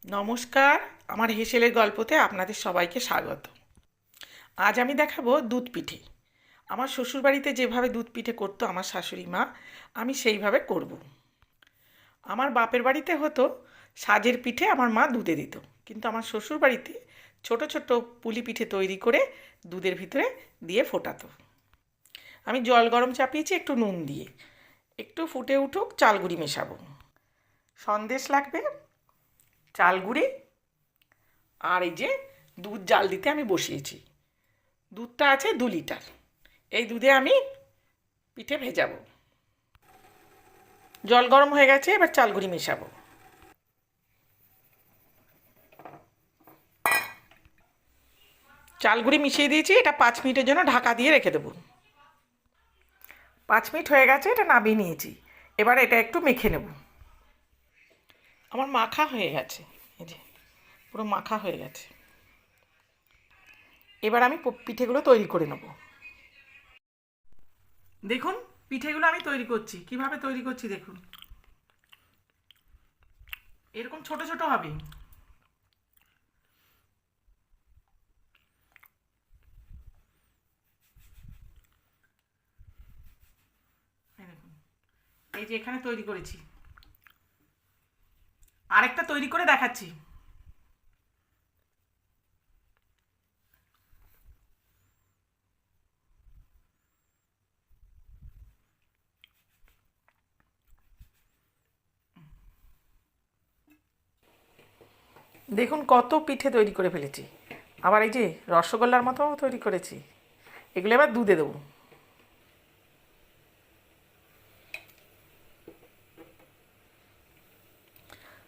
নমস্কার, আমার হেসেলের গল্পতে আপনাদের সবাইকে স্বাগত। আজ আমি দেখাবো দুধ পিঠে। আমার শ্বশুরবাড়িতে যেভাবে দুধ পিঠে করতো আমার শাশুড়ি মা, আমি সেইভাবে করব। আমার বাপের বাড়িতে হতো সাজের পিঠে আমার মা দুধে দিত, কিন্তু আমার শ্বশুরবাড়িতে ছোট ছোট পুলি পিঠে তৈরি করে দুধের ভিতরে দিয়ে ফোটাতো। আমি জল গরম চাপিয়েছি একটু নুন দিয়ে, একটু ফুটে উঠুক চাল গুঁড়ি মেশাবো। সন্দেশ লাগবে, চাল গুঁড়ি, আর এই যে দুধ জাল দিতে আমি বসিয়েছি। দুধটা আছে 2 লিটার। এই দুধে আমি পিঠে ভেজাবো। জল গরম হয়ে গেছে, এবার চালগুড়ি মেশাবো। চালগুড়ি মিশিয়ে দিয়েছি, এটা 5 মিনিটের জন্য ঢাকা দিয়ে রেখে দেবো। 5 মিনিট হয়ে গেছে, এটা নামিয়ে নিয়েছি। এবার এটা একটু মেখে নেব। আমার মাখা হয়ে গেছে, এই যে পুরো মাখা হয়ে গেছে। এবার আমি পিঠেগুলো তৈরি করে নেব। দেখুন পিঠেগুলো আমি তৈরি করছি, কিভাবে তৈরি করছি দেখুন। এরকম ছোট ছোট হবে। এই দেখুন, এই যে এখানে তৈরি করেছি, আরেকটা তৈরি করে দেখাচ্ছি। দেখুন কত পিঠে তৈরি করে ফেলেছি। আবার এই যে রসগোল্লার মতো তৈরি করেছি। এগুলো এবার দুধে দেবো।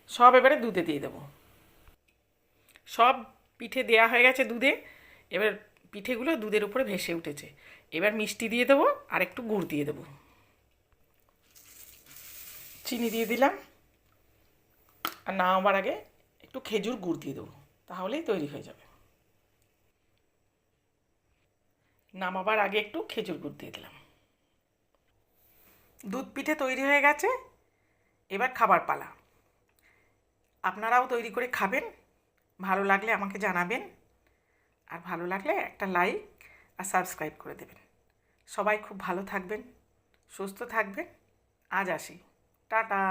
সব এবারে দুধে দিয়ে দেবো। সব পিঠে দেয়া হয়ে গেছে দুধে। এবার পিঠেগুলো দুধের উপরে ভেসে উঠেছে। এবার মিষ্টি দিয়ে দেবো আর একটু গুড় দিয়ে দেবো। চিনি দিয়ে দিলাম, আর নামাবার আগে একটু খেজুর গুড় দিয়ে দেবো, তাহলেই তৈরি হয়ে যাবে। নামাবার আগে একটু খেজুর গুড় দিয়ে দিলাম। দুধ পিঠে তৈরি হয়ে গেছে, এবার খাবার পালা। আপনারাও তৈরি করে খাবেন, ভালো লাগলে আমাকে জানাবেন, আর ভালো লাগলে একটা লাইক আর সাবস্ক্রাইব করে দেবেন। সবাই খুব ভালো থাকবেন, সুস্থ থাকবেন। আজ আসি, টাটা।